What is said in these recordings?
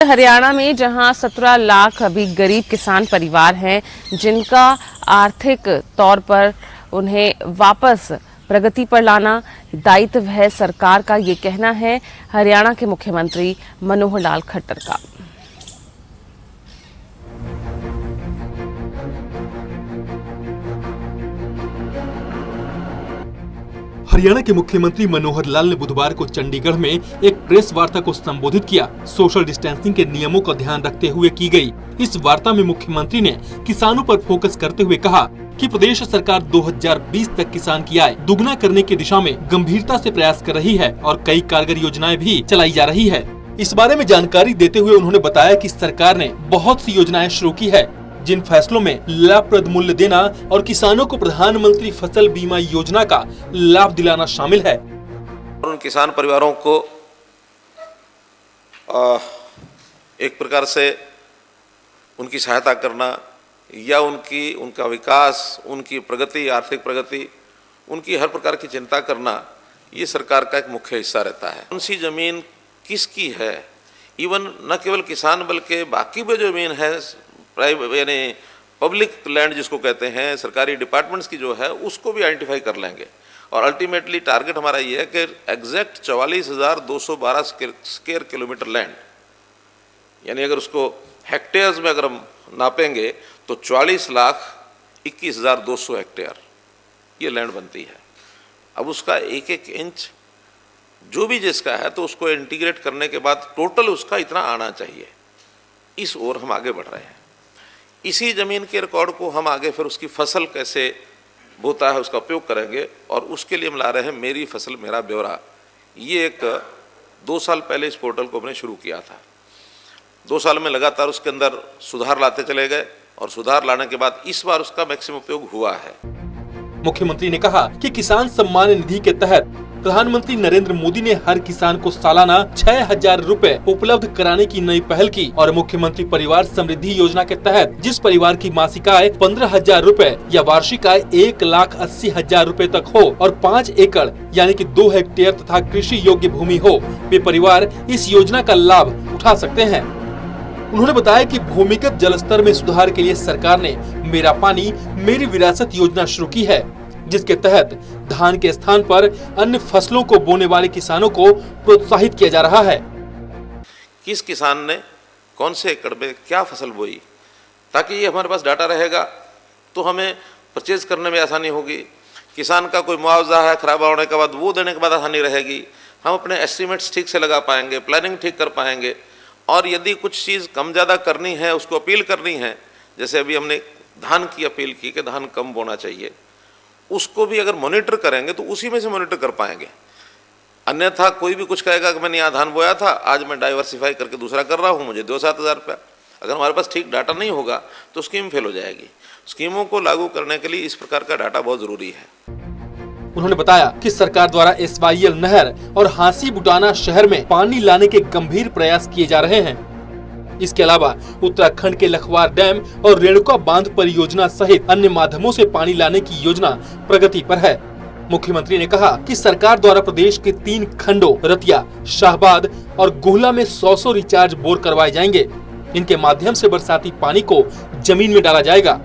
हरियाणा में जहां 17 लाख अभी गरीब किसान परिवार हैं जिनका आर्थिक तौर पर उन्हें वापस प्रगति पर लाना दायित्व है सरकार का, ये कहना है हरियाणा के मुख्यमंत्री मनोहर लाल खट्टर का। हरियाणा के मुख्यमंत्री मनोहर लाल ने बुधवार को चंडीगढ़ में एक प्रेस वार्ता को संबोधित किया। सोशल डिस्टेंसिंग के नियमों का ध्यान रखते हुए की गई इस वार्ता में मुख्यमंत्री ने किसानों पर फोकस करते हुए कहा कि प्रदेश सरकार 2020 तक किसान की आय दुगना करने की दिशा में गंभीरता से प्रयास कर रही है और कई कारगर योजनाएं भी चलाई जा रही है। इस बारे में जानकारी देते हुए उन्होंने बताया कि सरकार ने बहुत सी योजनाएं शुरू की है, जिन फैसलों में लाभप्रद मूल्य देना और किसानों को प्रधानमंत्री फसल बीमा योजना का लाभ दिलाना शामिल है। उन किसान परिवारों को एक प्रकार से उनकी सहायता करना या उनका विकास, उनकी प्रगति, आर्थिक प्रगति, उनकी हर प्रकार की चिंता करना, ये सरकार का एक मुख्य हिस्सा रहता है। कौन सी जमीन किसकी है, इवन न केवल किसान बल्कि बाकी भी जमीन है, प्राइवेट यानी पब्लिक लैंड जिसको कहते हैं, सरकारी डिपार्टमेंट्स की जो है उसको भी आइडेंटिफाई कर लेंगे। और अल्टीमेटली टारगेट हमारा ये है कि एग्जैक्ट 44,212 स्क्वायर किलोमीटर लैंड, यानी अगर उसको हेक्टेयर्स में अगर हम नापेंगे तो 40,21,200 हेक्टेयर ये लैंड बनती है। अब उसका एक एक इंच जो भी जिसका है तो उसको इंटीग्रेट करने के बाद टोटल उसका इतना आना चाहिए। इस ओर हम आगे बढ़ रहे हैं। इसी ज़मीन के रिकॉर्ड को हम आगे फिर उसकी फसल कैसे बोता है उसका उपयोग करेंगे और उसके लिए हम ला रहे हैं मेरी फसल मेरा ब्यौरा। ये एक 2 साल पहले इस पोर्टल को हमने शुरू किया था। 2 साल में लगातार उसके अंदर सुधार लाते चले गए और सुधार लाने के बाद इस बार उसका मैक्सिमम उपयोग हुआ है। मुख्यमंत्री ने कहा कि किसान सम्मान निधि के तहत प्रधानमंत्री नरेंद्र मोदी ने हर किसान को सालाना 6,000 रुपए उपलब्ध कराने की नई पहल की और मुख्यमंत्री परिवार समृद्धि योजना के तहत जिस परिवार की मासिक आय 15,000 रुपए या वार्षिक आय 1,80,000 रुपए तक हो और 5 एकड़ यानी कि 2 हेक्टेयर तथा कृषि योग्य भूमि हो, वे परिवार इस योजना का लाभ उठा सकते हैं। उन्होंने बताया कि भूमिगत जल स्तर में सुधार के लिए सरकार ने मेरा पानी मेरी विरासत योजना शुरू की है, जिसके तहत धान के स्थान पर अन्य फसलों को बोने वाले किसानों को प्रोत्साहित किया जा रहा है। किस किसान ने कौन से एकड़ में क्या फसल बोई, ताकि ये हमारे पास डाटा रहेगा तो हमें परचेज करने में आसानी होगी। किसान का कोई मुआवजा है खराब होने के बाद वो देने के बाद आसानी रहेगी। हम अपने एस्टिमेट्स ठीक से लगा पाएंगे, प्लानिंग ठीक कर पाएंगे। और यदि कुछ चीज़ कम ज़्यादा करनी है, उसको अपील करनी है, जैसे अभी हमने धान की अपील की कि धान कम बोना चाहिए, उसको भी अगर मॉनिटर करेंगे तो उसी में से मॉनिटर कर पाएंगे। अन्यथा कोई भी कुछ कहेगा कि मैंने यहाँ धान बोया था, आज मैं डाइवर्सिफाई करके दूसरा कर रहा हूँ, मुझे दो 7,000 रुपया। अगर हमारे पास ठीक डाटा नहीं होगा तो स्कीम फेल हो जाएगी। स्कीमों को लागू करने के लिए इस प्रकार का डाटा बहुत ज़रूरी है। उन्होंने बताया कि सरकार द्वारा SYL नहर और हांसी बुटाना शहर में पानी लाने के गंभीर प्रयास किए जा रहे हैं। इसके अलावा उत्तराखंड के लखवार डैम और रेणुका बांध परियोजना सहित अन्य माध्यमों से पानी लाने की योजना प्रगति पर है। मुख्यमंत्री ने कहा कि सरकार द्वारा प्रदेश के 3 खंडों रतिया, शाहबाद और गुहला में 100 रिचार्ज बोर करवाए जाएंगे। इनके माध्यम से बरसाती पानी को जमीन में डाला जाएगा।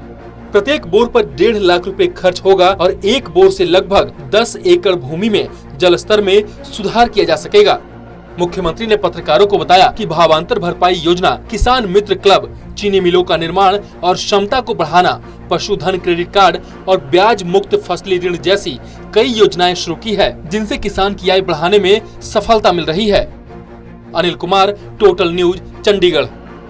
प्रत्येक बोर पर 1.5 लाख रुपए खर्च होगा और एक बोर से लगभग 10 एकड़ भूमि में जल स्तर में सुधार किया जा सकेगा। मुख्यमंत्री ने पत्रकारों को बताया कि भावांतर भरपाई योजना, किसान मित्र क्लब, चीनी मिलों का निर्माण और क्षमता को बढ़ाना, पशुधन क्रेडिट कार्ड और ब्याज मुक्त फसली ऋण जैसी कई योजनाएं शुरू की है, जिनसे किसान की आय बढ़ाने में सफलता मिल रही है। Anil Kumar, total news, Chandigarh.